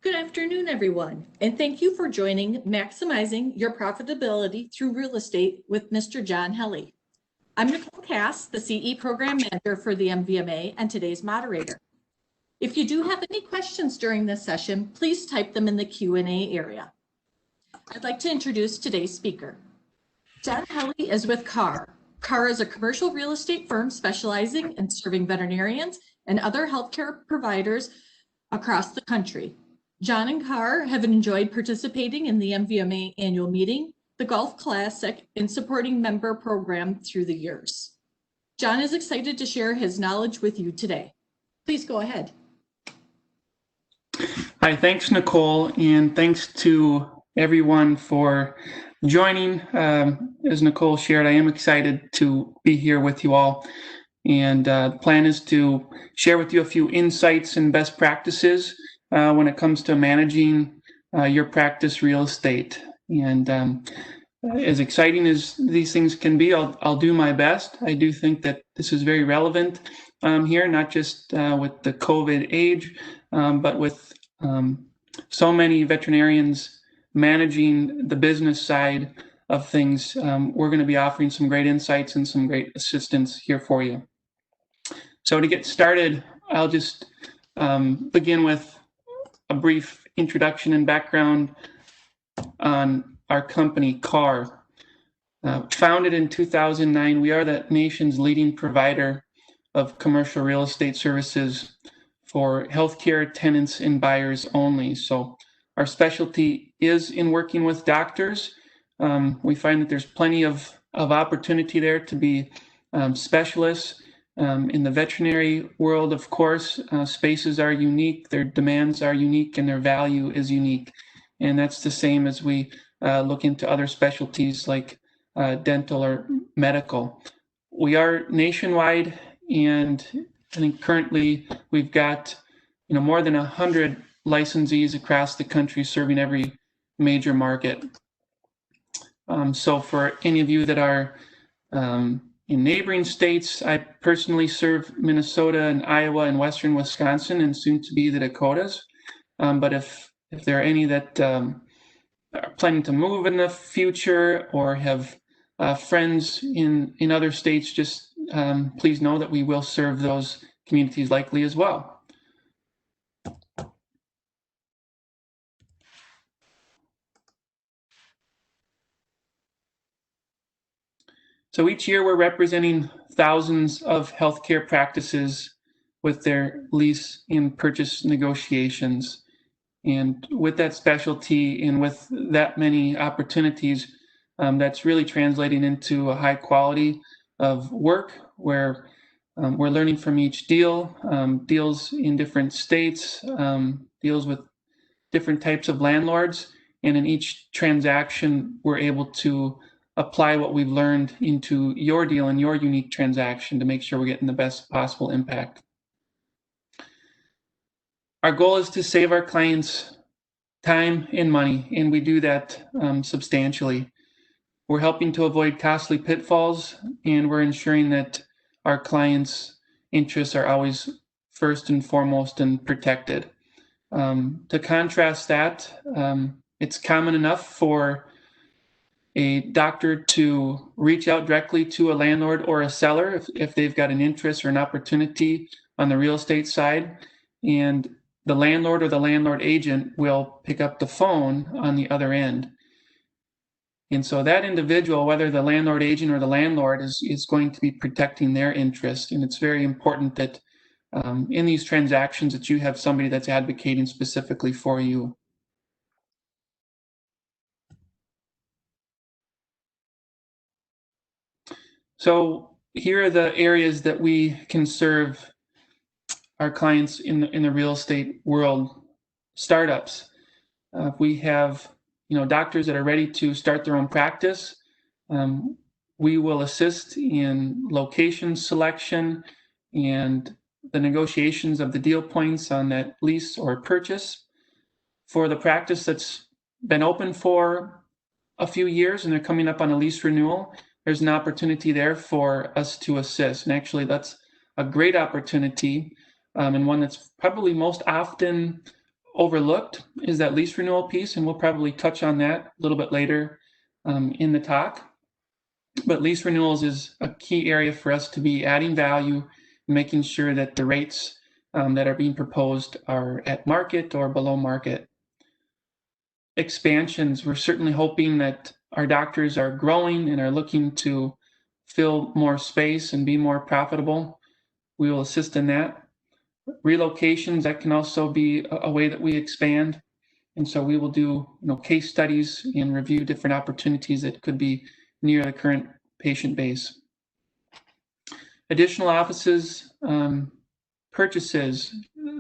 Good afternoon, everyone, and thank you for joining Maximizing Your Profitability Through Real Estate with Mr. John Helly. I'm Nicole Cass, the CE Program Manager for the MVMA and today's moderator. If you do have any questions during this session, please type them in the Q&A area. I'd like to introduce today's speaker. John Helly is with CAR. CAR is a commercial real estate firm specializing in serving veterinarians and other healthcare providers across the country. John and Carr have enjoyed participating in the MVMA annual meeting, the Golf Classic, and supporting member program through the years. John is excited to share his knowledge with you today. Please go ahead. Hi, thanks, Nicole, and thanks to everyone for joining. As Nicole shared, I am excited to be here with you all. And the plan is to share with you a few insights and best practices when it comes to managing your practice real estate. And as exciting as these things can be, I'll do my best. I do think that this is very relevant here, not just with the COVID age, but with so many veterinarians managing the business side of things. We're going to be offering some great insights and some great assistance here for you. So to get started, I'll just begin with a brief introduction and background on our company, CAR. Founded in 2009, we are the nation's leading provider of commercial real estate services for healthcare tenants and buyers only. So our specialty is in working with doctors. We find that there's plenty of opportunity there to be specialists. In the veterinary world, of course, spaces are unique, their demands are unique, and their value is unique. And that's the same as we look into other specialties like dental or medical. We are nationwide, and I think currently we've got more than 100 licensees across the country serving every major market. So for any of you that are in neighboring states, I personally serve Minnesota and Iowa and Western Wisconsin and soon to be the Dakotas. But if there are any that are planning to move in the future or have friends in other states, just please know that we will serve those communities likely as well. So each year we're representing thousands of healthcare practices with their lease and purchase negotiations. And with that specialty and with that many opportunities, that's really translating into a high quality of work where we're learning from each deal, deals in different states, deals with different types of landlords. And in each transaction, we're able to apply what we've learned into your deal and your unique transaction to make sure we're getting the best possible impact. Our goal is to save our clients time and money, and we do that substantially. We're helping to avoid costly pitfalls, and we're ensuring that our clients' interests are always first and foremost and protected. To contrast that, it's common enough for a doctor to reach out directly to a landlord or a seller if they've got an interest or an opportunity on the real estate side, and the landlord or the landlord agent will pick up the phone on the other end. And so that individual, whether the landlord agent or the landlord, is going to be protecting their interest. And it's very important that in these transactions that you have somebody that's advocating specifically for you. So here are the areas that we can serve our clients in the real estate world. Startups. We have doctors that are ready to start their own practice. We will assist in location selection and the negotiations of the deal points on that lease or purchase. For the practice that's been open for a few years and they're coming up on a lease renewal, there's an opportunity there for us to assist. And actually, that's a great opportunity and one that's probably most often overlooked is that lease renewal piece, and we'll probably touch on that a little bit later in the talk. But lease renewals is a key area for us to be adding value, making sure that the rates that are being proposed are at market or below market. Expansions, we're certainly hoping that our doctors are growing and are looking to fill more space and be more profitable. We will assist in that. Relocations, that can also be a way that we expand. And so we will do case studies and review different opportunities that could be near the current patient base. Additional offices, purchases,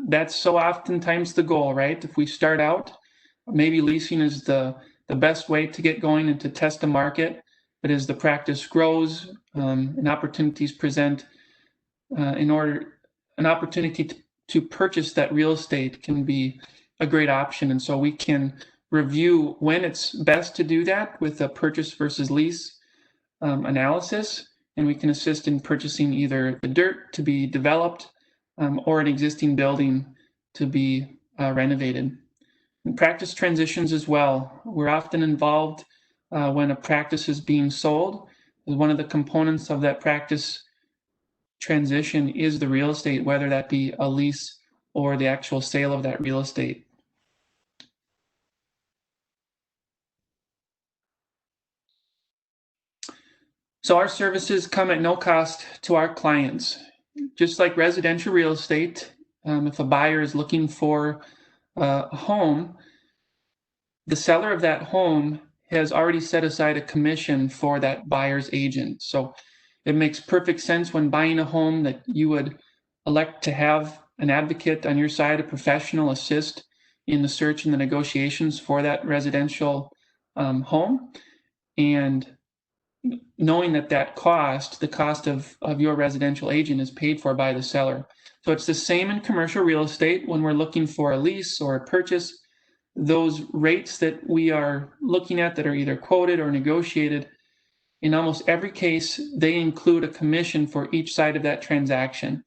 that's so oftentimes the goal, right? If we start out, maybe leasing is the best way to get going and to test the market. But as the practice grows and opportunities present, an opportunity to purchase that real estate can be a great option. And so we can review when it's best to do that with a purchase versus lease analysis, and we can assist in purchasing either the dirt to be developed or an existing building to be renovated. And practice transitions as well. We're often involved when a practice is being sold. One of the components of that practice transition is the real estate, whether that be a lease or the actual sale of that real estate. So our services come at no cost to our clients. Just like residential real estate, if a buyer is looking for a home, the seller of that home has already set aside a commission for that buyer's agent. So it makes perfect sense when buying a home that you would elect to have an advocate on your side, a professional assist in the search and the negotiations for that residential home. And knowing that cost, the cost of your residential agent, is paid for by the seller. So it's the same in commercial real estate when we're looking for a lease or a purchase. Those rates that we are looking at that are either quoted or negotiated, in almost every case, they include a commission for each side of that transaction.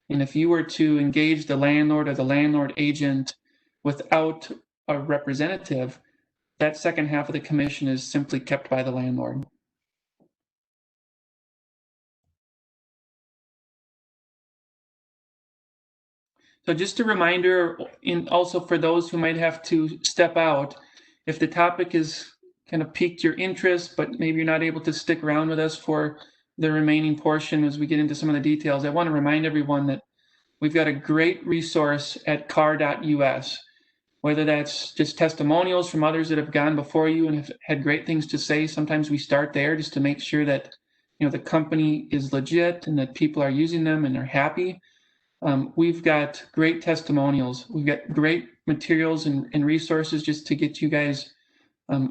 And if you were to engage the landlord or the landlord agent without a representative, that second half of the commission is simply kept by the landlord. So just a reminder, also for those who might have to step out, if the topic is kind of piqued your interest, but maybe you're not able to stick around with us for the remaining portion as we get into some of the details, I want to remind everyone that we've got a great resource at car.us, whether that's just testimonials from others that have gone before you and have had great things to say. Sometimes we start there just to make sure that the company is legit and that people are using them and are happy. We've got great testimonials. We've got great materials and resources just to get you guys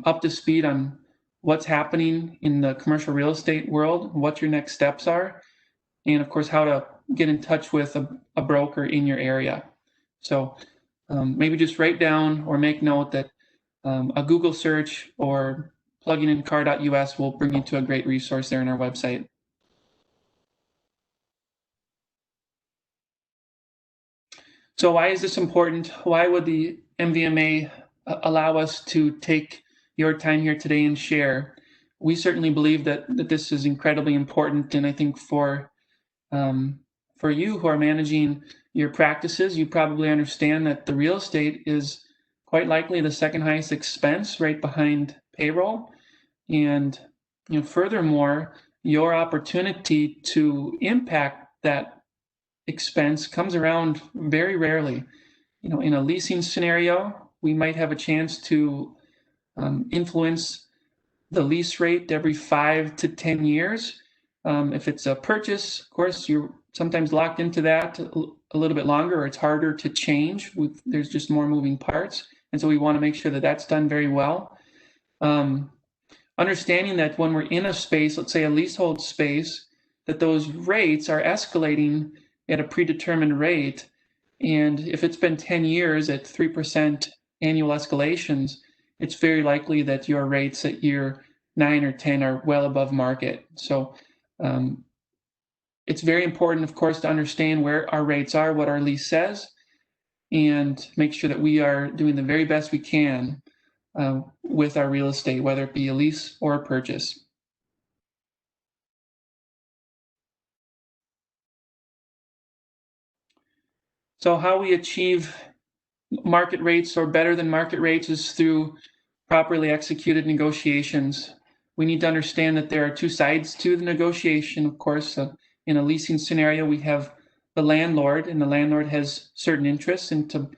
up to speed on what's happening in the commercial real estate world, what your next steps are, and of course, how to get in touch with a broker in your area. So maybe just write down or make note that a Google search or plugging in car.us will bring you to a great resource there in our website. So why is this important? Why would the MVMA allow us to take your time here today and share? We certainly believe that this is incredibly important, and I think for you who are managing your practices, you probably understand that the real estate is quite likely the second highest expense right behind payroll. And furthermore, your opportunity to impact that expense comes around very rarely. In a leasing scenario, we might have a chance to influence the lease rate every 5 to 10 years. If it's a purchase, of course, you're sometimes locked into that a little bit longer, or it's harder to change. There's just more moving parts. And so we want to make sure that that's done very well. Understanding that when we're in a space, let's say a leasehold space, that those rates are escalating at a predetermined rate. And if it's been 10 years at 3% annual escalations, it's very likely that your rates at year 9 or 10 are well above market. So it's very important, of course, to understand where our rates are, what our lease says, and make sure that we are doing the very best we can with our real estate, whether it be a lease or a purchase. So how we achieve market rates or better than market rates is through properly executed negotiations. We need to understand that there are two sides to the negotiation, of course. In a leasing scenario, we have the landlord, and the landlord has certain interests, and to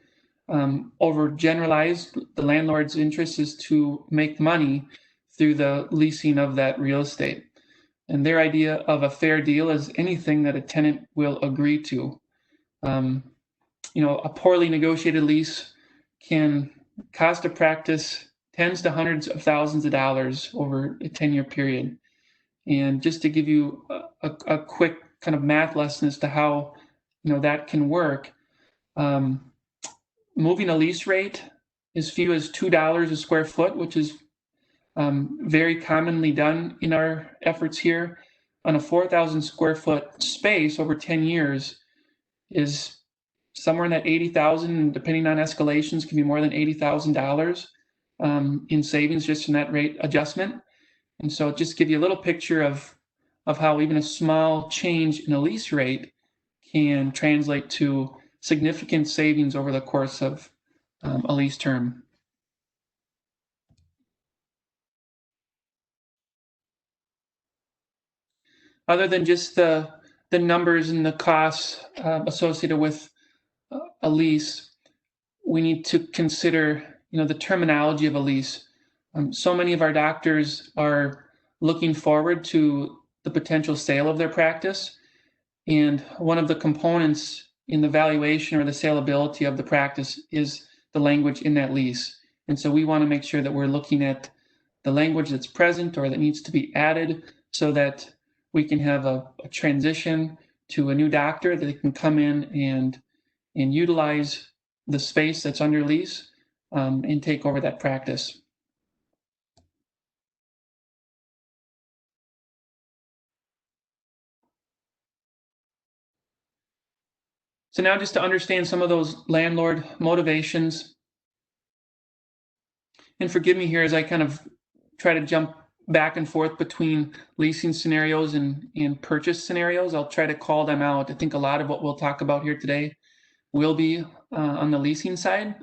overgeneralize, the landlord's interest is to make money through the leasing of that real estate. And their idea of a fair deal is anything that a tenant will agree to. A poorly negotiated lease can cost a practice tens to hundreds of thousands of dollars over a 10-year period. And just to give you a quick kind of math lesson as to how that can work, moving a lease rate as few as $2 a square foot, which is very commonly done in our efforts here, on a 4,000 square foot space over 10 years is somewhere in that 80,000, depending on escalations, can be more than $80,000 in savings just in that rate adjustment. And so just give you a little picture of how even a small change in a lease rate can translate to significant savings over the course of a lease term. Other than just the numbers and the costs associated with a lease, we need to consider, the terminology of a lease. So many of our doctors are looking forward to the potential sale of their practice, and one of the components in the valuation or the saleability of the practice is the language in that lease. And so we want to make sure that we're looking at the language that's present or that needs to be added so that we can have a transition to a new doctor that can come in and utilize the space that's under lease and take over that practice. So now just to understand some of those landlord motivations, and forgive me here as I kind of try to jump back and forth between leasing scenarios and purchase scenarios. I'll try to call them out. I think a lot of what we'll talk about here today will be on the leasing side,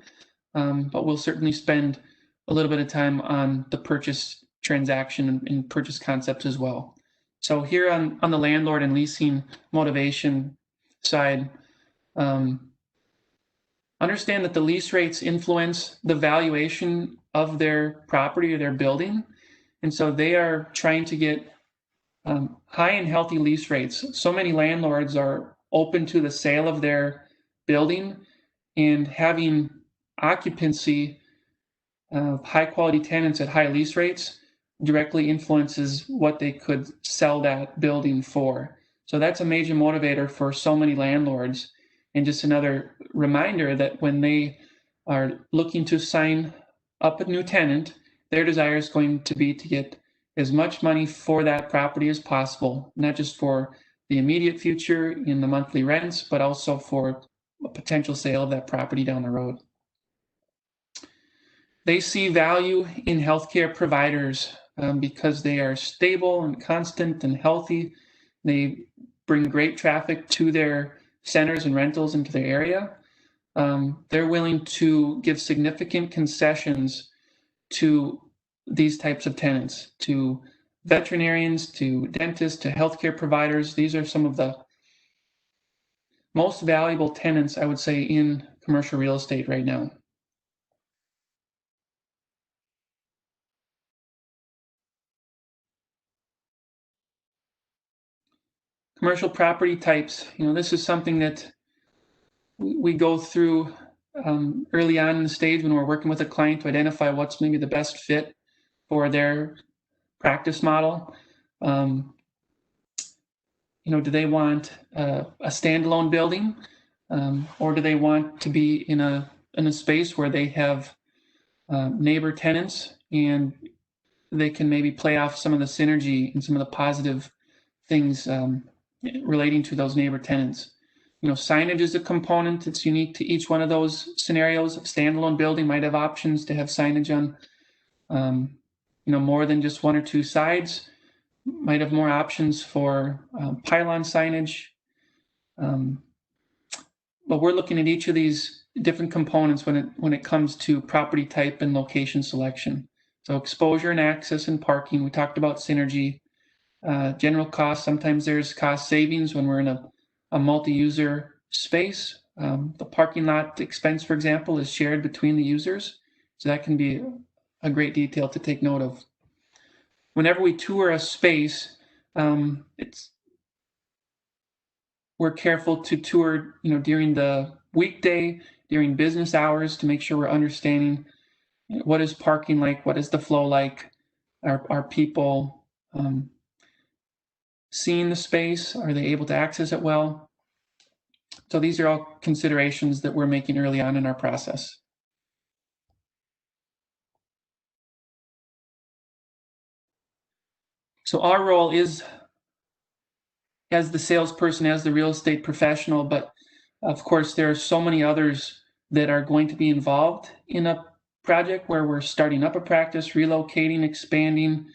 but we'll certainly spend a little bit of time on the purchase transaction and purchase concepts as well. So here on the landlord and leasing motivation side, understand that the lease rates influence the valuation of their property or their building. And so they are trying to get high and healthy lease rates. So many landlords are open to the sale of their building, and having occupancy of high quality tenants at high lease rates directly influences what they could sell that building for. So that's a major motivator for so many landlords. And just another reminder that when they are looking to sign up a new tenant, their desire is going to be to get as much money for that property as possible, not just for the immediate future in the monthly rents, but also for a potential sale of that property down the road. They see value in healthcare providers because they are stable and constant and healthy. They bring great traffic to their centers and rentals into their area. They're willing to give significant concessions to these types of tenants, to veterinarians, to dentists, to healthcare providers. These are some of the most valuable tenants, I would say, in commercial real estate right now. Commercial property types, this is something that we go through early on in the stage when we're working with a client to identify what's maybe the best fit for their practice model. Do they want a standalone building, or do they want to be in a space where they have neighbor tenants and they can maybe play off some of the synergy and some of the positive things relating to those neighbor tenants? Signage is a component that's unique to each one of those scenarios. A standalone building might have options to have signage on, more than just one or two sides. Might have more options for pylon signage. But we're looking at each of these different components when it comes to property type and location selection. So exposure and access and parking, we talked about synergy. General cost, sometimes there's cost savings when we're in a multi-user space. The parking lot expense, for example, is shared between the users. So that can be a great detail to take note of. Whenever we tour a space, we're careful to tour, during the weekday, during business hours, to make sure we're understanding what is parking like, what is the flow like, are people seeing the space, are they able to access it well? So these are all considerations that we're making early on in our process. So our role is as the salesperson, as the real estate professional, but of course there are so many others that are going to be involved in a project where we're starting up a practice, relocating, expanding.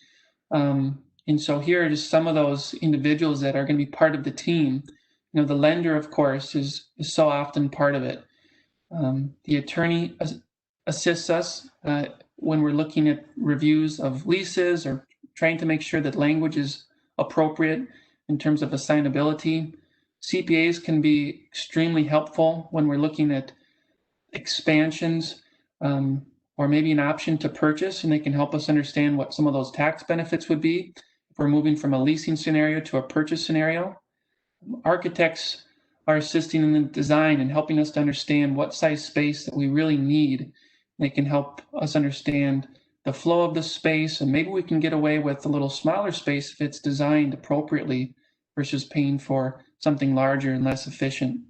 And so here are just some of those individuals that are going to be part of the team. The lender, of course, is so often part of it. The attorney assists us when we're looking at reviews of leases or trying to make sure that language is appropriate in terms of assignability. CPAs can be extremely helpful when we're looking at expansions or maybe an option to purchase, and they can help us understand what some of those tax benefits would be if we're moving from a leasing scenario to a purchase scenario. Architects are assisting in the design and helping us to understand what size space that we really need. They can help us understand the flow of the space, and maybe we can get away with a little smaller space if it's designed appropriately versus paying for something larger and less efficient.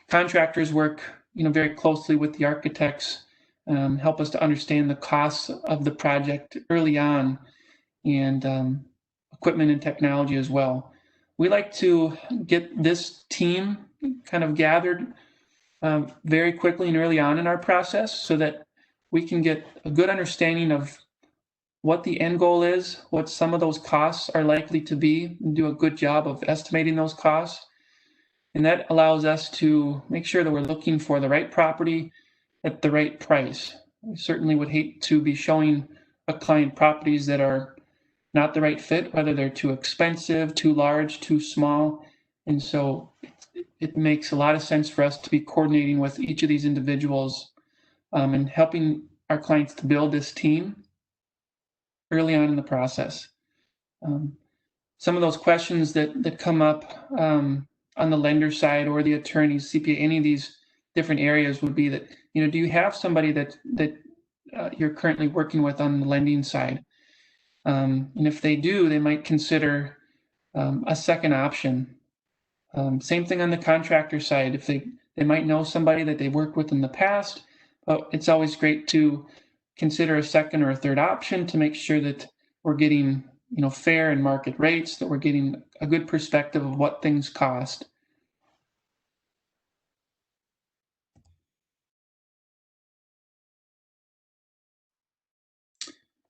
Contractors work very closely with the architects, help us to understand the costs of the project early on, and equipment and technology as well. We like to get this team kind of gathered very quickly and early on in our process so that we can get a good understanding of what the end goal is, what some of those costs are likely to be, and do a good job of estimating those costs. And that allows us to make sure that we're looking for the right property at the right price. We certainly would hate to be showing a client properties that are not the right fit, whether they're too expensive, too large, too small. And so it makes a lot of sense for us to be coordinating with each of these individuals and helping our clients to build this team early on in the process. Some of those questions that come up on the lender side or the attorneys, CPA, any of these different areas would be that, do you have somebody that you're currently working with on the lending side? And if they do, they might consider a second option. Same thing on the contractor side. If they might know somebody that they've worked with in the past, but it's always great to consider a second or a third option to make sure that we're getting fair and market rates, that we're getting a good perspective of what things cost.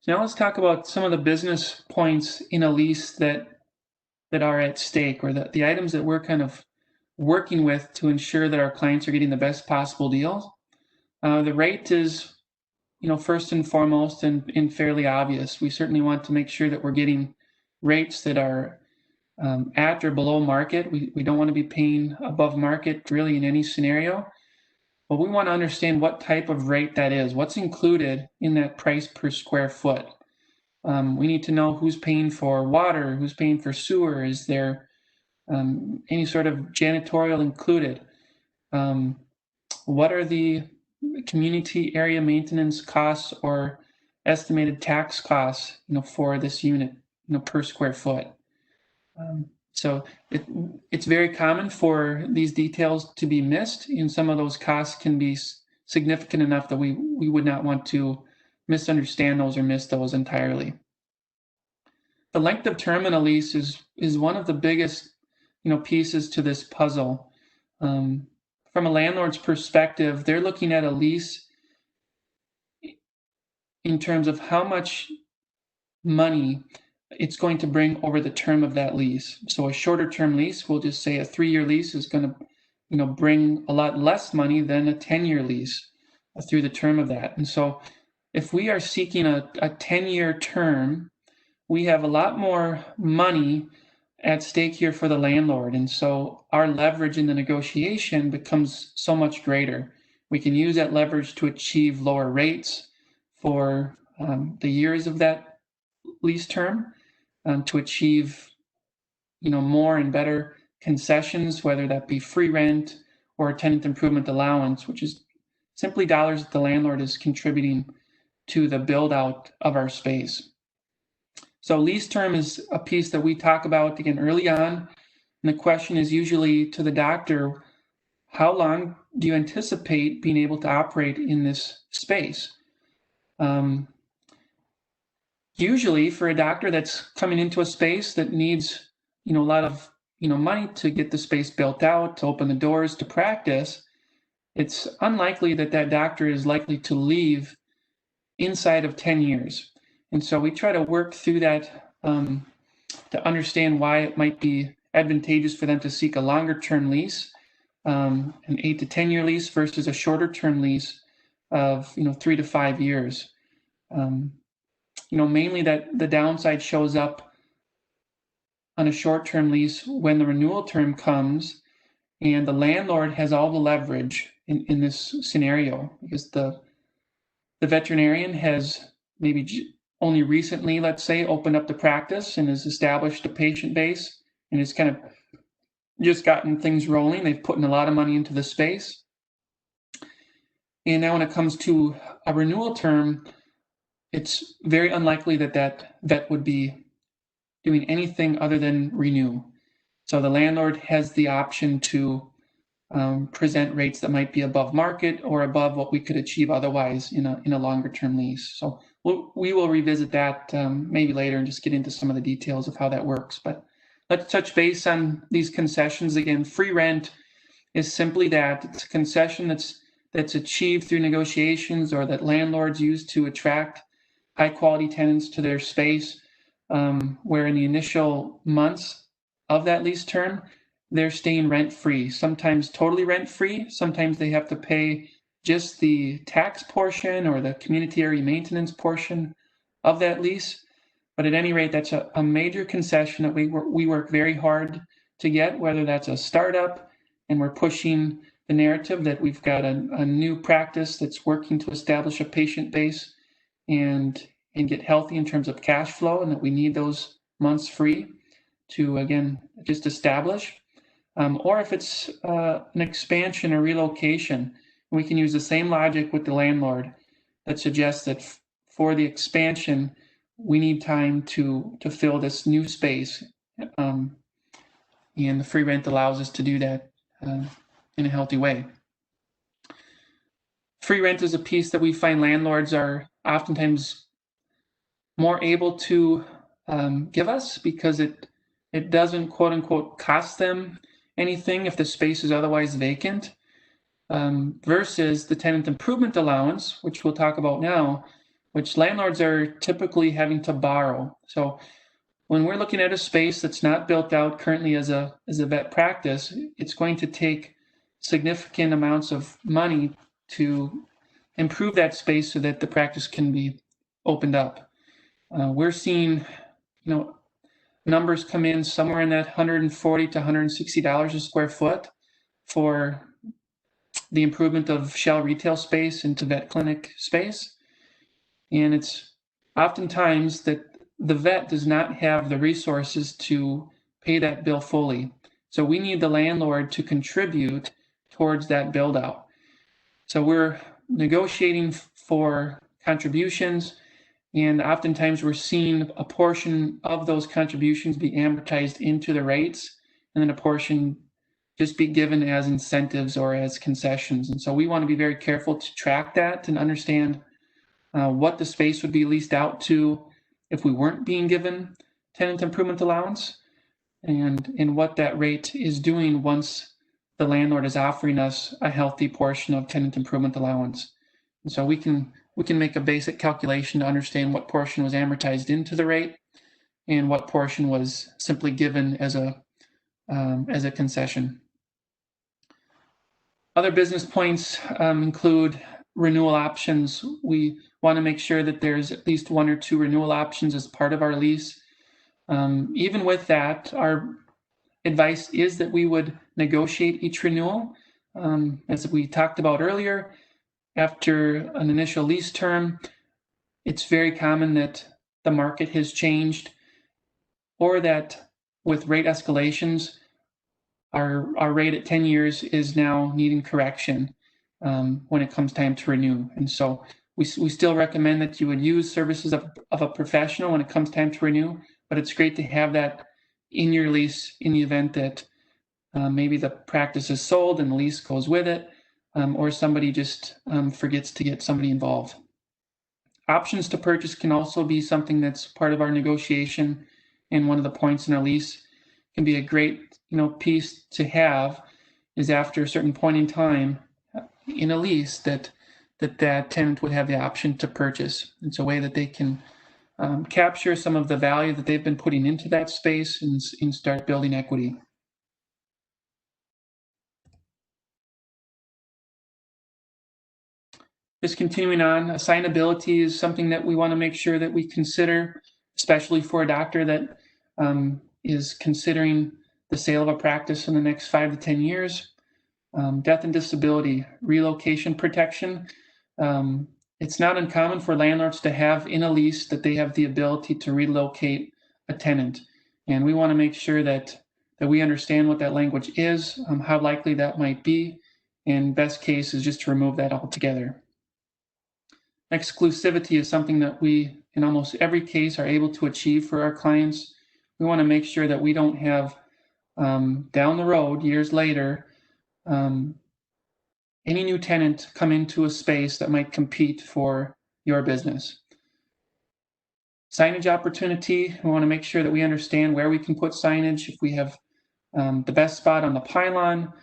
So now let's talk about some of the business points in a lease that are at stake, or the items that we're kind of working with to ensure that our clients are getting the best possible deal. The rate is, first and foremost and fairly obvious. We certainly want to make sure that we're getting rates that are at or below market. We don't want to be paying above market really in any scenario, but we want to understand what type of rate that is, what's included in that price per square foot. We need to know who's paying for water, who's paying for sewer, is there any sort of janitorial included? What are the community area maintenance costs or estimated tax costs, for this unit, per square foot? So it's very common for these details to be missed, and some of those costs can be significant enough that we would not want to misunderstand those or miss those entirely. The length of term in a lease is one of the biggest, pieces to this puzzle. From a landlord's perspective, they're looking at a lease in terms of how much money it's going to bring over the term of that lease. So a shorter term lease, we'll just say a 3-year lease, is going to bring a lot less money than a 10-year lease through the term of that. And so if we are seeking a 10-year term, we have a lot more money at stake here for the landlord. And so our leverage in the negotiation becomes so much greater. We can use that leverage to achieve lower rates for the years of that lease term, to achieve more and better concessions, whether that be free rent or a tenant improvement allowance, which is simply dollars that the landlord is contributing to the build out of our space. So lease term is a piece that we talk about again early on, and the question is usually to the doctor, how long do you anticipate being able to operate in this space? Usually for a doctor that's coming into a space that needs a lot of money to get the space built out, to open the doors, to practice, it's unlikely that that doctor is likely to leave inside of 10 years. And so we try to work through that to understand why it might be advantageous for them to seek a longer term lease, an 8 to 10 year lease versus a shorter term lease of 3 to 5 years. Mainly that the downside shows up on a short-term lease when the renewal term comes, and the landlord has all the leverage in this scenario, because the veterinarian has maybe only recently, let's say, opened up the practice and has established a patient base and has kind of just gotten things rolling. They've put in a lot of money into the space. And now when it comes to a renewal term, it's very unlikely that that vet would be doing anything other than renew. So the landlord has the option to present rates that might be above market or above what we could achieve otherwise in a longer term lease. So we will revisit that maybe later and just get into some of the details of how that works. But let's touch base on these concessions again. Free rent is simply that. It's a concession that's achieved through negotiations or that landlords use to attract high quality tenants to their space, where in the initial months of that lease term, they're staying rent free, sometimes totally rent free. Sometimes they have to pay just the tax portion or the community area maintenance portion of that lease. But at any rate, that's a major concession that we work very hard to get, whether that's a startup and we're pushing the narrative that we've got a new practice that's working to establish a patient base and get healthy in terms of cash flow, and that we need those months free to, again, just establish. Or if it's an expansion or relocation, we can use the same logic with the landlord that suggests that for the expansion, we need time to fill this new space. And the free rent allows us to do that in a healthy way. Free rent is a piece that we find landlords are oftentimes more able to give us, because it doesn't quote unquote cost them anything if the space is otherwise vacant, versus the tenant improvement allowance, which we'll talk about now, which landlords are typically having to borrow. So when we're looking at a space that's not built out currently as a vet practice, it's going to take significant amounts of money to improve that space so that the practice can be opened up. We're seeing, numbers come in somewhere in that $140 to $160 a square foot for the improvement of shell retail space into vet clinic space. And it's oftentimes that the vet does not have the resources to pay that bill fully. So we need the landlord to contribute towards that build out. So we're negotiating for contributions, and oftentimes we're seeing a portion of those contributions be amortized into the rates, and then a portion just be given as incentives or as concessions. And so we want to be very careful to track that and understand what the space would be leased out to if we weren't being given tenant improvement allowance, and what that rate is doing once the landlord is offering us a healthy portion of tenant improvement allowance. And so we can make a basic calculation to understand what portion was amortized into the rate and what portion was simply given as a concession. Other business points include renewal options. We want to make sure that there's at least 1 or 2 renewal options as part of our lease. Even with that, our advice is that we would negotiate each renewal. As we talked about earlier, after an initial lease term, it's very common that the market has changed, or that with rate escalations, our rate at 10 years is now needing correction when it comes time to renew. And so we still recommend that you would use services of a professional when it comes time to renew, but it's great to have that in your lease in the event that maybe the practice is sold and the lease goes with it, or somebody just forgets to get somebody involved. Options to purchase can also be something that's part of our negotiation, and one of the points in our lease can be a great piece to have is after a certain point in time in a lease that tenant would have the option to purchase. It's a way that they can capture some of the value that they've been putting into that space and start building equity. Just continuing on, assignability is something that we want to make sure that we consider, especially for a doctor that is considering the sale of a practice in the next 5 to 10 years. Death and disability, relocation protection. It's not uncommon for landlords to have in a lease that they have the ability to relocate a tenant. And we want to make sure that we understand what that language is, how likely that might be, and best case is just to remove that altogether. Exclusivity is something that we, in almost every case, are able to achieve for our clients. We want to make sure that we don't have down the road, years later, any new tenant come into a space that might compete for your business. Signage opportunity, we want to make sure that we understand where we can put signage, if we have the best spot on the pylon,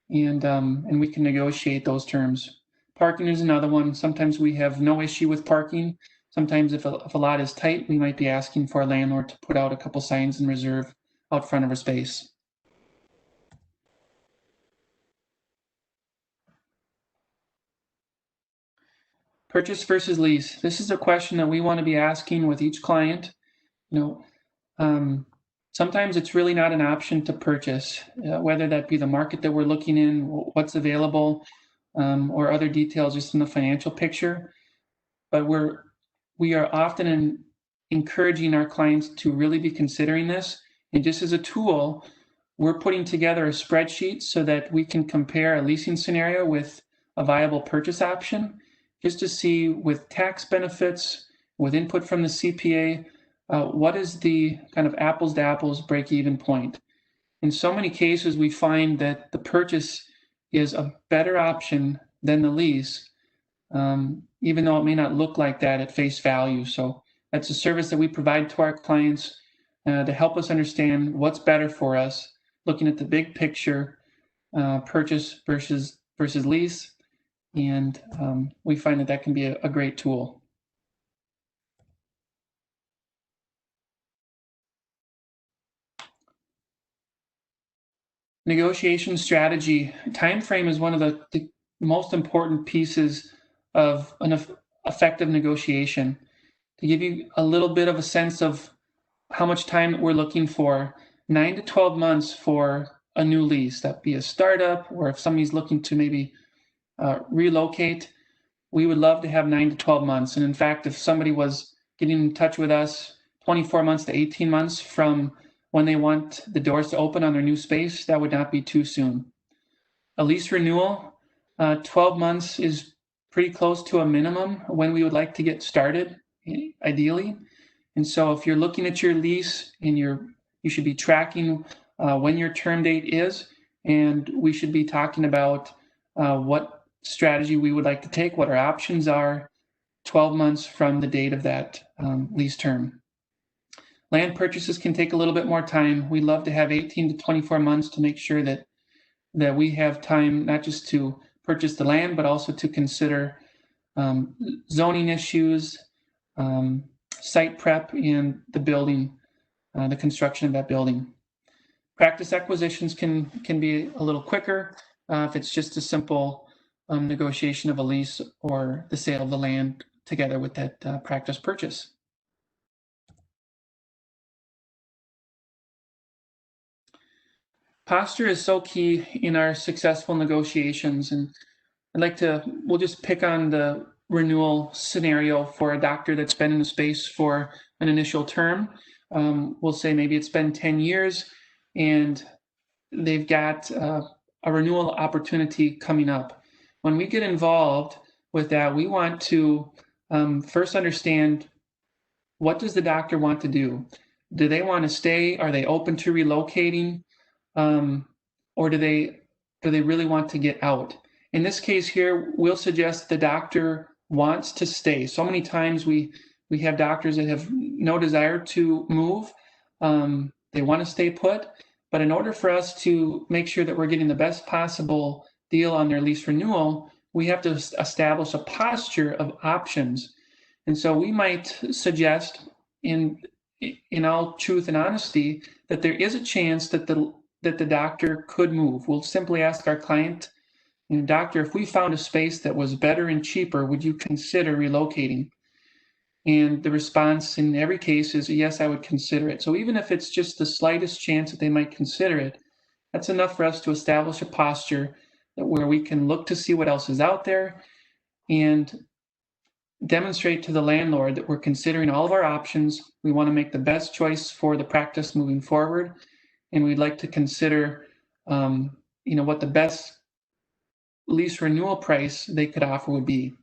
and we can negotiate those terms. Parking is another one. Sometimes we have no issue with parking. Sometimes if a lot is tight, we might be asking for a landlord to put out a couple signs in reserve out front of our space. Purchase versus lease. This is a question that we want to be asking with each client. Sometimes it's really not an option to purchase, whether that be the market that we're looking in, what's available, or other details just in the financial picture. But we are often encouraging our clients to really be considering this. And just as a tool, we're putting together a spreadsheet so that we can compare a leasing scenario with a viable purchase option, just to see with tax benefits, with input from the CPA, what is the kind of apples to apples break-even point. In so many cases, we find that the purchase is a better option than the lease, even though it may not look like that at face value. So that's a service that we provide to our clients to help us understand what's better for us, looking at the big picture, purchase versus lease, and we find that can be a great tool. Negotiation strategy. Timeframe is one of the most important pieces of an effective negotiation. To give you a little bit of a sense of how much time we're looking for, 9 to 12 months for a new lease. That'd be a startup, or if somebody's looking to maybe relocate, we would love to have 9 to 12 months. And in fact, if somebody was getting in touch with us 24 months to 18 months from when they want the doors to open on their new space, that would not be too soon. A lease renewal, 12 months is pretty close to a minimum when we would like to get started, ideally. And so if you're looking at your lease and you should be tracking when your term date is, and we should be talking about what strategy we would like to take, what our options are 12 months from the date of that lease term. Land purchases can take a little bit more time. We love to have 18 to 24 months to make sure that that we have time not just to purchase the land, but also to consider zoning issues, site prep, and the building, the construction of that building. Practice acquisitions can be a little quicker if it's just a simple negotiation of a lease or the sale of the land together with that practice purchase. Posture is so key in our successful negotiations, and we'll just pick on the renewal scenario for a doctor that's been in the space for an initial term. We'll say maybe it's been 10 years and they've got a renewal opportunity coming up. When we get involved with that, we want to first understand, what does the doctor want to do? Do they want to stay? Are they open to relocating? Or do they really want to get out? In this case here, we'll suggest the doctor wants to stay. So many times we have doctors that have no desire to move. They want to stay put. But in order for us to make sure that we're getting the best possible deal on their lease renewal, we have to establish a posture of options. And so we might suggest, in all truth and honesty, that there is a chance that the doctor could move. We'll simply ask our client, doctor, if we found a space that was better and cheaper, would you consider relocating? And the response in every case is, yes, I would consider it. So even if it's just the slightest chance that they might consider it, that's enough for us to establish a posture where we can look to see what else is out there and demonstrate to the landlord that we're considering all of our options. We want to make the best choice for the practice moving forward. And we'd like to consider, what the best lease renewal price they could offer would be.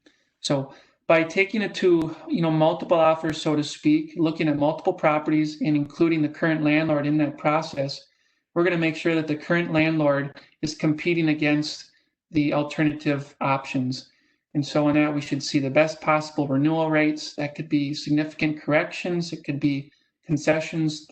So by taking it to, multiple offers, so to speak, looking at multiple properties and including the current landlord in that process, we're going to make sure that the current landlord is competing against the alternative options. And so in that, we should see the best possible renewal rates. That could be significant corrections. It could be concessions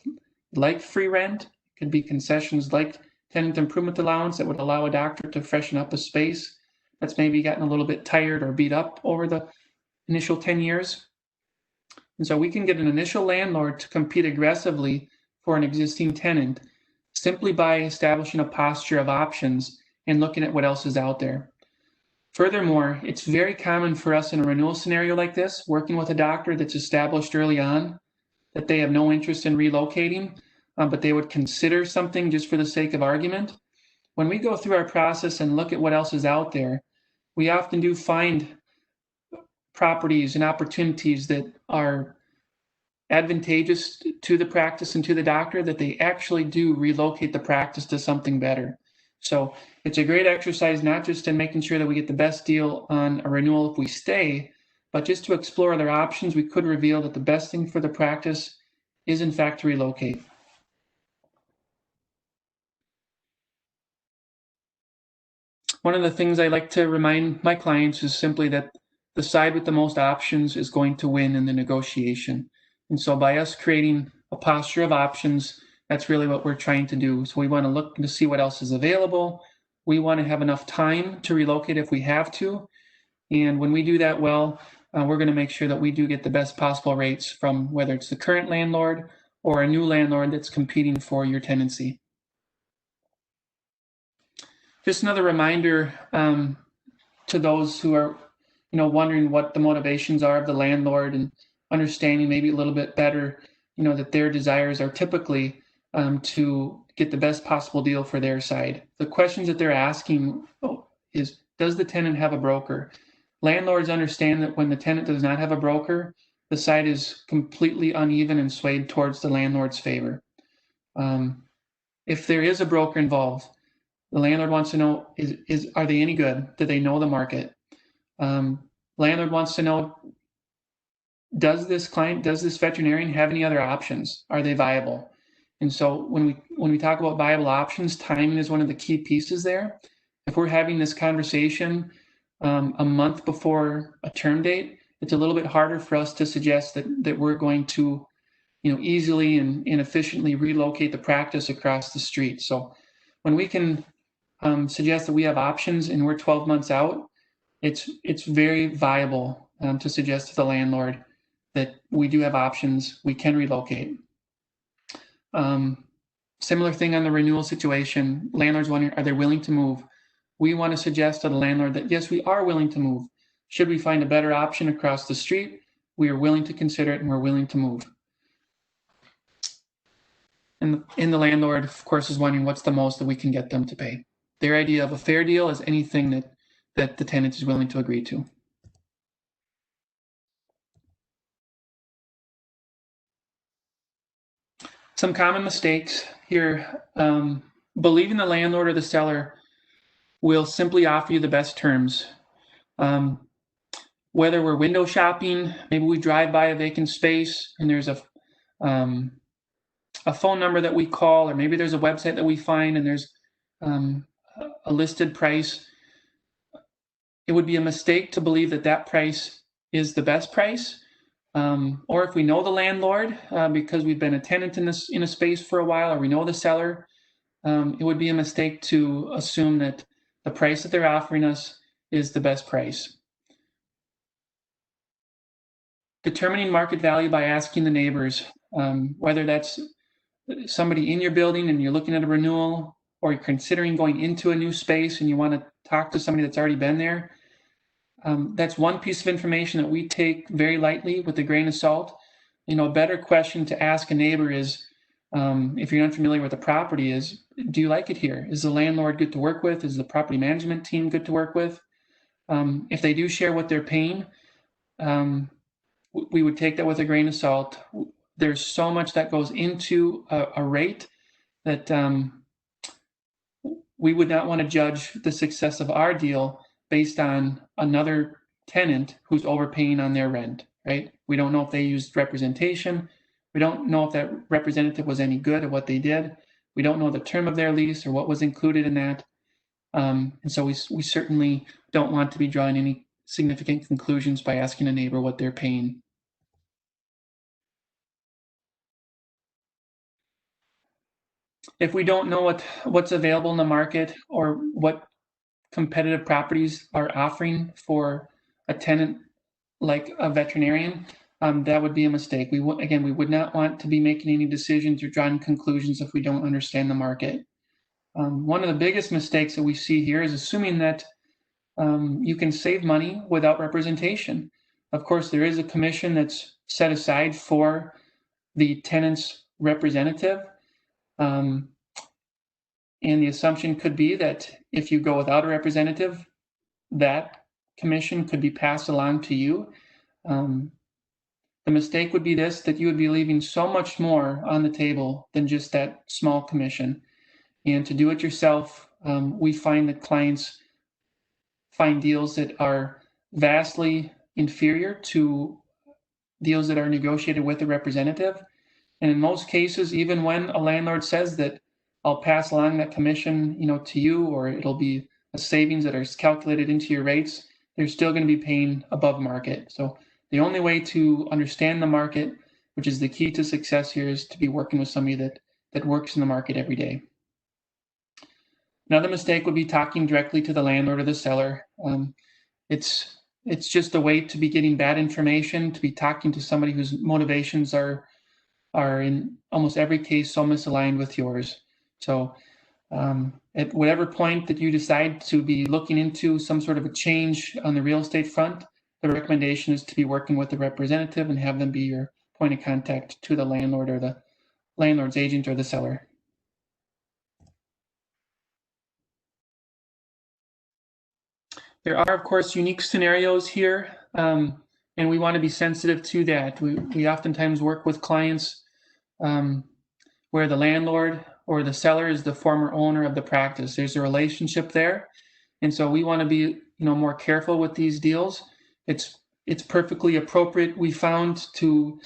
like free rent. It could be concessions like tenant improvement allowance that would allow a doctor to freshen up a space that's maybe gotten a little bit tired or beat up over the initial 10 years. And so we can get an initial landlord to compete aggressively for an existing tenant simply by establishing a posture of options and looking at what else is out there. Furthermore, it's very common for us in a renewal scenario like this, working with a doctor that's established early on that they have no interest in relocating, but they would consider something just for the sake of argument. When we go through our process and look at what else is out there, we often do find properties and opportunities that are advantageous to the practice and to the doctor, that they actually do relocate the practice to something better. So it's a great exercise, not just in making sure that we get the best deal on a renewal if we stay, but just to explore other options. We could reveal that the best thing for the practice is in fact to relocate. One of the things I like to remind my clients is simply that the side with the most options is going to win in the negotiation. And so by us creating a posture of options, that's really what we're trying to do. So we want to look to see what else is available. We want to have enough time to relocate if we have to. And when we do that well, we're going to make sure that we do get the best possible rates from whether it's the current landlord or a new landlord that's competing for your tenancy. Just another reminder to those who are, wondering what the motivations are of the landlord, and understanding maybe a little bit better, that their desires are typically to get the best possible deal for their side. The questions that they're asking is, does the tenant have a broker? Landlords understand that when the tenant does not have a broker, the side is completely uneven and swayed towards the landlord's favor. If there is a broker involved, the landlord wants to know, are they any good? Do they know the market? Landlord wants to know, does this veterinarian have any other options? Are they viable? And so when we talk about viable options, timing is one of the key pieces there. If we're having this conversation a month before a term date, it's a little bit harder for us to suggest that we're going to, easily and efficiently relocate the practice across the street. So when we can suggests that we have options and we're 12 months out, it's very viable to suggest to the landlord that we do have options, we can relocate. Similar thing on the renewal situation, landlords wondering, are they willing to move? We want to suggest to the landlord that yes, we are willing to move. Should we find a better option across the street, we are willing to consider it and we're willing to move. And the landlord, of course, is wondering what's the most that we can get them to pay. Their idea of a fair deal is anything that the tenant is willing to agree to. Some common mistakes here. Believing the landlord or the seller will simply offer you the best terms. Whether we're window shopping, maybe we drive by a vacant space and there's a phone number that we call, or maybe there's a website that we find and there's a listed price. It would be a mistake to believe that that price is the best price. Or if we know the landlord because we've been a tenant in a space for a while, or we know the seller, it would be a mistake to assume that the price that they're offering us is the best price. Determining market value by asking the neighbors, whether that's somebody in your building and you're looking at a renewal, or you're considering going into a new space and you want to talk to somebody that's already been there. That's one piece of information that we take very lightly with a grain of salt. You know, a better question to ask a neighbor is, if you're unfamiliar with the property, is, do you like it here? Is the landlord good to work with? Is the property management team good to work with? If they do share what they're paying, we would take that with a grain of salt. There's so much that goes into a rate that we would not want to judge the success of our deal based on another tenant who's overpaying on their rent, right? We don't know if they used representation. We don't know if that representative was any good at what they did. We don't know the term of their lease or what was included in that. And so we certainly don't want to be drawing any significant conclusions by asking a neighbor what they're paying. If we don't know what's available in the market or what competitive properties are offering for a tenant like a veterinarian, that would be a mistake. We would not want to be making any decisions or drawing conclusions if we don't understand the market. One of the biggest mistakes that we see here is assuming that you can save money without representation. Of course, there is a commission that's set aside for the tenant's representative. And the assumption could be that if you go without a representative, that commission could be passed along to you. The mistake would be this, that you would be leaving so much more on the table than just that small commission. And to do it yourself, we find that clients find deals that are vastly inferior to deals that are negotiated with a representative. And in most cases, even when a landlord says that I'll pass along that commission, to you, or it'll be a savings that are calculated into your rates, they're still going to be paying above market. So the only way to understand the market, which is the key to success here, is to be working with somebody that works in the market every day. Another mistake would be talking directly to the landlord or the seller. It's just a way to be getting bad information, to be talking to somebody whose motivations are in almost every case so misaligned with yours. So at whatever point that you decide to be looking into some sort of a change on the real estate front, the recommendation is to be working with the representative and have them be your point of contact to the landlord or the landlord's agent or the seller. There are, of course, unique scenarios here, and we want to be sensitive to that. We oftentimes work with clients where the landlord or the seller is the former owner of the practice. There's a relationship there, and so we want to be more careful with these deals. It's perfectly appropriate, we found, to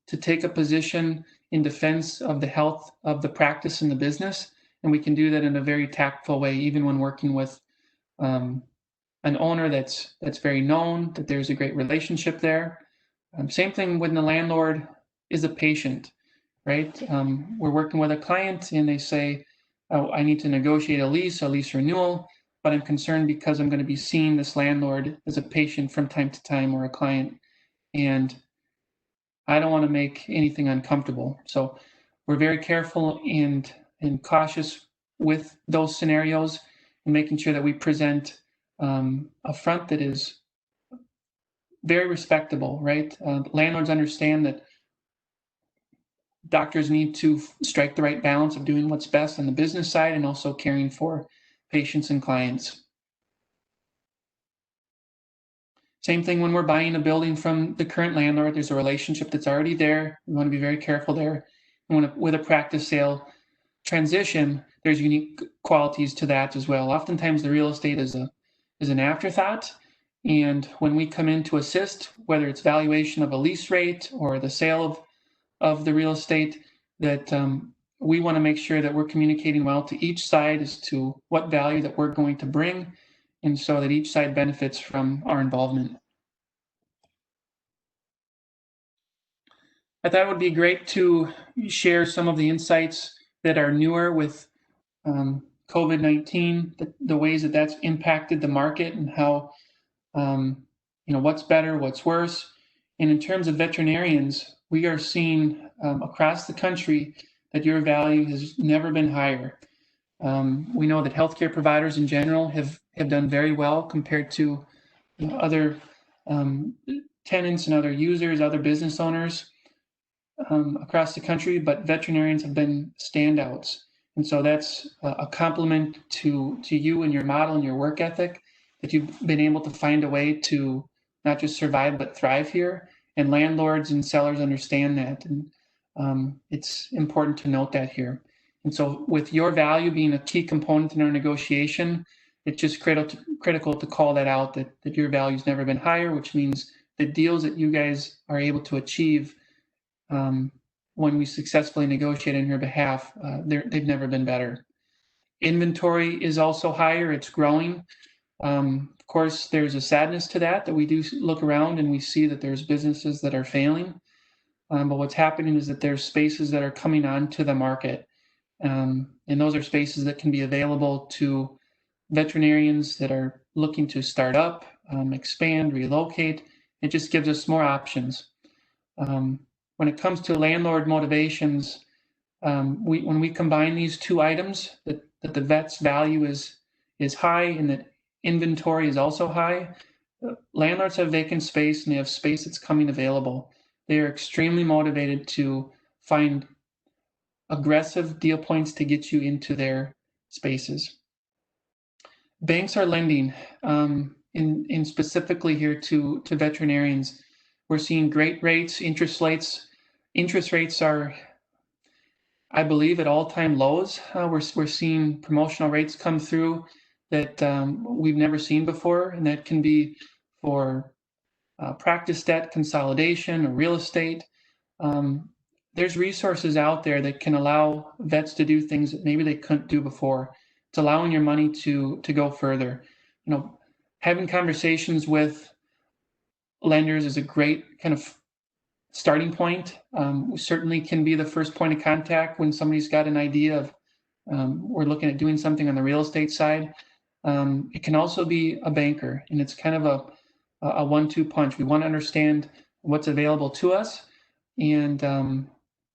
take a position in defense of the health of the practice and the business, and we can do that in a very tactful way, even when working with an owner that's very known, that there's a great relationship there. Same thing when the landlord is a patient, right? We're working with a client and they say, I need to negotiate a lease renewal, but I'm concerned because I'm going to be seeing this landlord as a patient from time to time or a client, and I don't want to make anything uncomfortable. So we're very careful and cautious with those scenarios and making sure that we present a front that is very respectable, right? Landlords understand that doctors need to strike the right balance of doing what's best on the business side and also caring for patients and clients. Same thing when we're buying a building from the current landlord. There's a relationship that's already there. We want to be very careful there. And with a practice sale transition, there's unique qualities to that as well. Oftentimes the real estate is an afterthought. And when we come in to assist, whether it's valuation of a lease rate or the sale of the real estate, that we want to make sure that we're communicating well to each side as to what value that we're going to bring, and so that each side benefits from our involvement. I thought it would be great to share some of the insights that are newer with COVID-19, the ways that that's impacted the market and how, what's better, what's worse. And in terms of veterinarians, we are seeing across the country that your value has never been higher. We know that healthcare providers in general have done very well compared to other tenants and other users, other business owners across the country, but veterinarians have been standouts. And so that's a compliment to you and your model and your work ethic, that you've been able to find a way to not just survive, but thrive here. And landlords and sellers understand that. And it's important to note that here. And so with your value being a key component in our negotiation, it's just critical to call that out, that your value's never been higher, which means the deals that you guys are able to achieve when we successfully negotiate on your behalf, they've never been better. Inventory is also higher, it's growing. Of course, there's a sadness to that we do look around and we see that there's businesses that are failing. But what's happening is that there's spaces that are coming onto the market. And those are spaces that can be available to veterinarians that are looking to start up, expand, relocate. It just gives us more options. When it comes to landlord motivations, when we combine these two items, that the vet's value is high and that inventory is also high, landlords have vacant space and they have space that's coming available. They are extremely motivated to find aggressive deal points to get you into their spaces. Banks are lending, in specifically here to veterinarians. We're seeing great rates, interest rates are, I believe, at all-time lows. We're seeing promotional rates come through that we've never seen before, and that can be for practice debt consolidation or real estate. There's resources out there that can allow vets to do things that maybe they couldn't do before. It's allowing your money to go further. Having conversations with lenders is a great kind of starting point. We certainly can be the first point of contact when somebody's got an idea of we're looking at doing something on the real estate side. It can also be a banker, and it's kind of a 1-2 punch. We want to understand what's available to us, and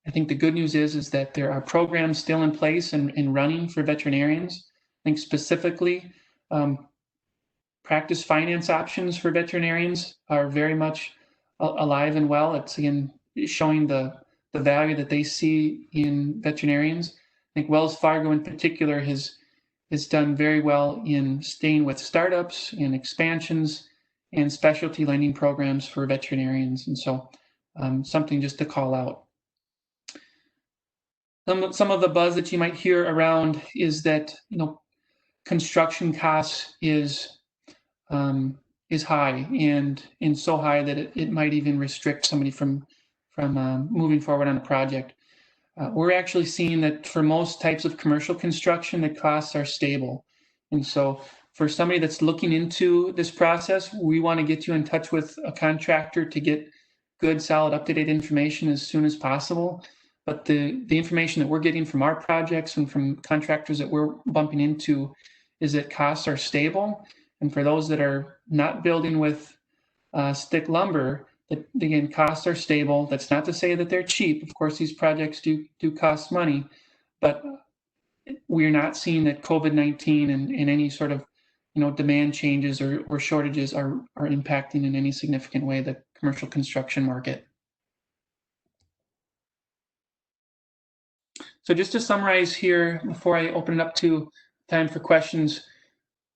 I think the good news is that there are programs still in place and running for veterinarians. I think specifically practice finance options for veterinarians are very much alive and well. It's, again, showing the value that they see in veterinarians. I think Wells Fargo in particular has done very well in staying with startups and expansions and specialty lending programs for veterinarians. And so something just to call out. Some of the buzz that you might hear around is that construction costs is high and so high that it might even restrict somebody from moving forward on a project. We're actually seeing that for most types of commercial construction, the costs are stable. And so for somebody that's looking into this process, we want to get you in touch with a contractor to get good, solid, up-to-date information as soon as possible. but the information that we're getting from our projects and from contractors that we're bumping into is that costs are stable. And for those that are not building with stick lumber, that again, costs are stable. That's not to say that they're cheap. Of course, these projects do cost money, but we're not seeing that COVID-19 and any sort of demand changes or shortages are impacting in any significant way the commercial construction market. So just to summarize here, before I open it up to time for questions,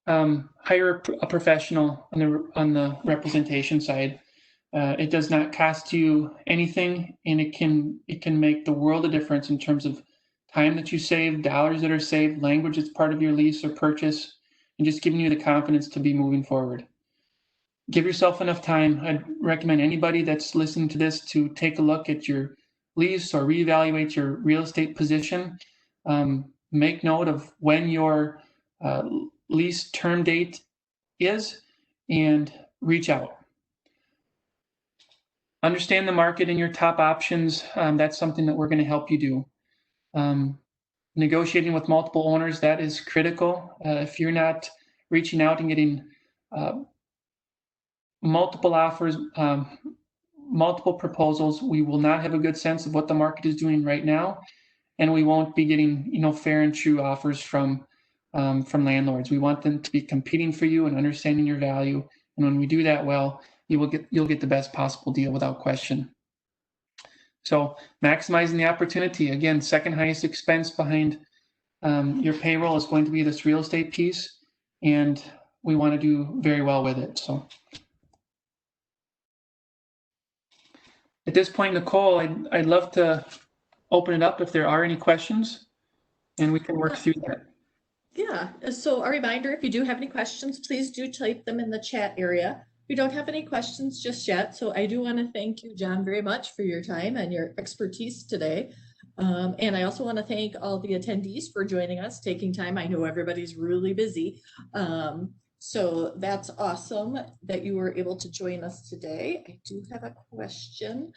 hire a professional on the representation side. It does not cost you anything, and it can make the world of difference in terms of time that you save, dollars that are saved, language that's part of your lease or purchase, and just giving you the confidence to be moving forward. Give yourself enough time. I'd recommend anybody that's listening to this to take a look at your lease or reevaluate your real estate position. Make note of when your lease term date is and reach out. Understand the market and your top options. That's something that we're going to help you do. Negotiating with multiple owners, that is critical. If you're not reaching out and getting multiple offers, multiple proposals, we will not have a good sense of what the market is doing right now, and we won't be getting fair and true offers from landlords. We want them to be competing for you and understanding your value, and when we do that well, you'll get the best possible deal without question. So maximizing the opportunity, again, second highest expense behind your payroll is going to be this real estate piece, and we want to do very well with it. So at this point, Nicole, I'd love to open it up if there are any questions, and we can work through that. Yeah, so a reminder, if you do have any questions, please do type them in the chat area. We don't have any questions just yet, so I do want to thank you, John, very much for your time and your expertise today. And I also want to thank all the attendees for joining us, taking time. I know everybody's really busy. So that's awesome that you were able to join us today. I do have a question.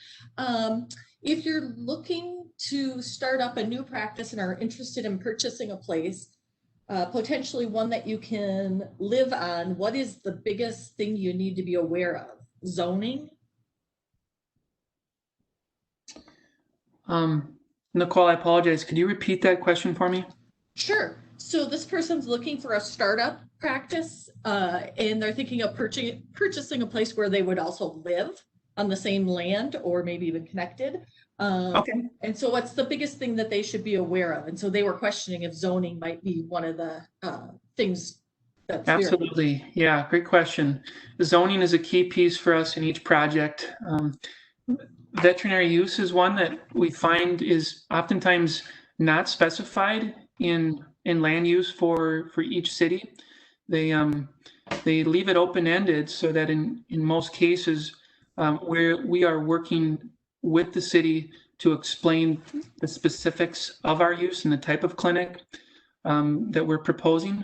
If you're looking to start up a new practice and are interested in purchasing a place, potentially one that you can live on, what is the biggest thing you need to be aware of? Zoning? Nicole, I apologize. Could you repeat that question for me? Sure. So this person's looking for a startup practice, and they're thinking of purchasing a place where they would also live on the same land or maybe even connected. Okay. And so what's the biggest thing that they should be aware of? And so they were questioning if zoning might be one of the things that's Absolutely. Yeah, great question. Zoning is a key piece for us in each project. Veterinary use is one that we find is oftentimes not specified in land use for each city. They leave it open-ended so that in most cases where we are working with the city to explain the specifics of our use and the type of clinic that we're proposing,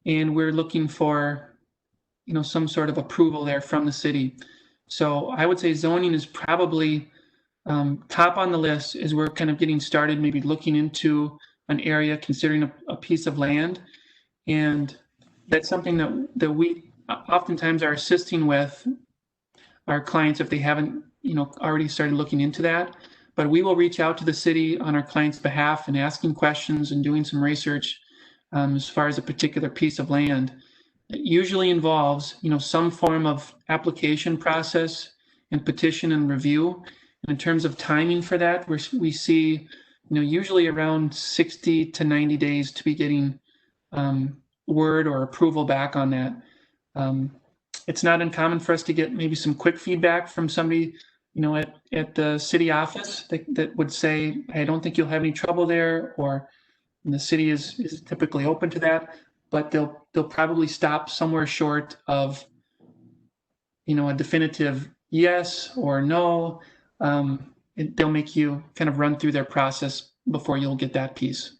and we're looking for some sort of approval there from the city. So I would say zoning is probably top on the list as we're kind of getting started, maybe looking into an area, considering a piece of land. And that's something that we oftentimes are assisting with our clients if they haven't already started looking into that. But we will reach out to the city on our client's behalf and asking questions and doing some research as far as a particular piece of land. It usually involves some form of application process and petition and review. And in terms of timing for that, we see usually around 60 to 90 days to be getting word or approval back on that. It's not uncommon for us to get maybe some quick feedback from somebody at the city office that would say, hey, I don't think you'll have any trouble there, or the city is typically open to that, but they'll probably stop somewhere short of a definitive yes or no. They'll make you kind of run through their process before you'll get that piece.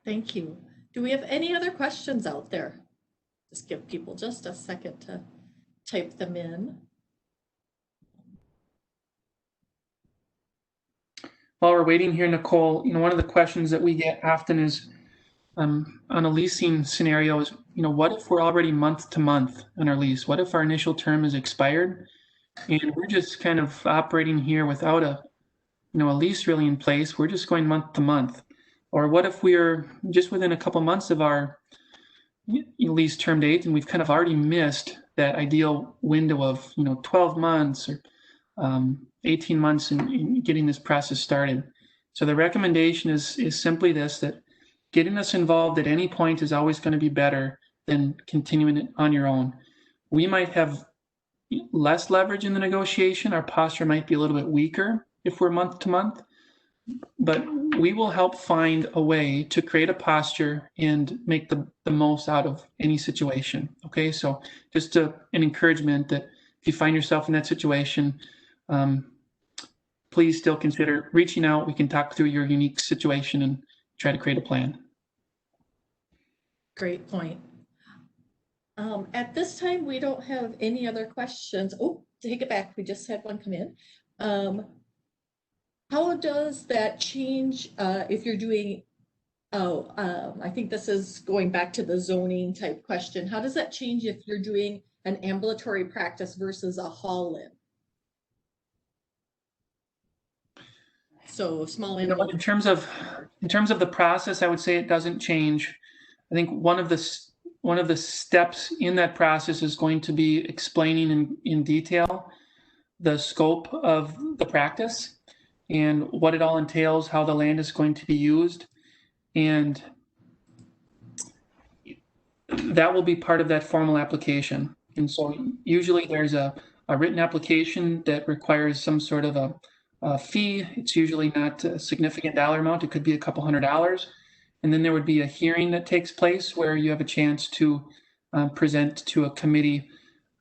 Thank you. Do we have any other questions out there? Just give people just a second to type them in. while we're waiting here, Nicole, one of the questions that we get often is on a leasing scenario is, what if we're already month to month on our lease? What if our initial term is expired and we're just kind of operating here without a lease really in place? We're just going month to month. Or what if we're just within a couple months of our lease term date and we've kind of already missed that ideal window of 12 months or 18 months in getting this process started. So the recommendation is simply this, that getting us involved at any point is always going to be better than continuing it on your own. We might have less leverage in the negotiation. Our posture might be a little bit weaker if we're month to month, but we will help find a way to create a posture and make the most out of any situation. Okay, so just an encouragement that if you find yourself in that situation, please still consider reaching out. We can talk through your unique situation and try to create a plan. Great point. At this time, we don't have any other questions. Oh, take it back. We just had one come in. How does that change if you're doing, I think this is going back to the zoning type question. How does that change if you're doing an ambulatory practice versus a haul-in? So small animal. In terms of the process, I would say it doesn't change. I think one of the steps in that process is going to be explaining in detail the scope of the practice and what it all entails, how the land is going to be used, and that will be part of that formal application. And so usually there's a written application that requires some sort of a fee. It's usually not a significant dollar amount. It could be a couple $100. And then there would be a hearing that takes place where you have a chance to present to a committee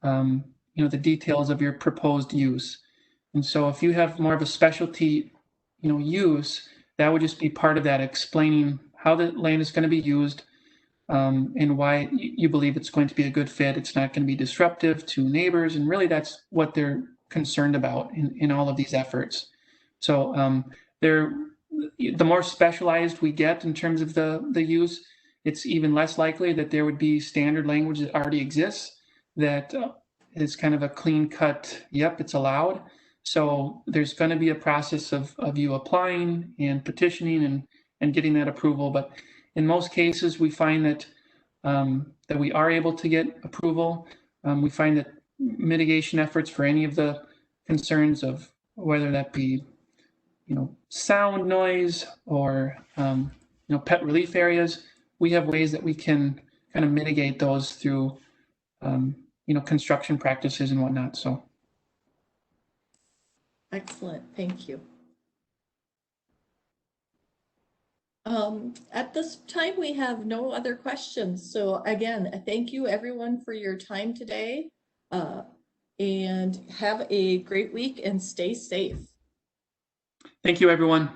the details of your proposed use. And so if you have more of a specialty use, that would just be part of that, explaining how the land is going to be used and why you believe it's going to be a good fit. It's not going to be disruptive to neighbors, and really that's what they're concerned about in all of these efforts. So the more specialized we get in terms of the use, it's even less likely that there would be standard language that already exists that is kind of a clean cut, yep, it's allowed. So there's going to be a process of you applying and petitioning and getting that approval. But in most cases, we find that that we are able to get approval. We find that mitigation efforts for any of the concerns of whether that be sound, noise, or pet relief areas, we have ways that we can kind of mitigate those through construction practices and whatnot. So excellent, thank you. At this time, we have no other questions. So again, thank you everyone for your time today, and have a great week and stay safe. Thank you, everyone.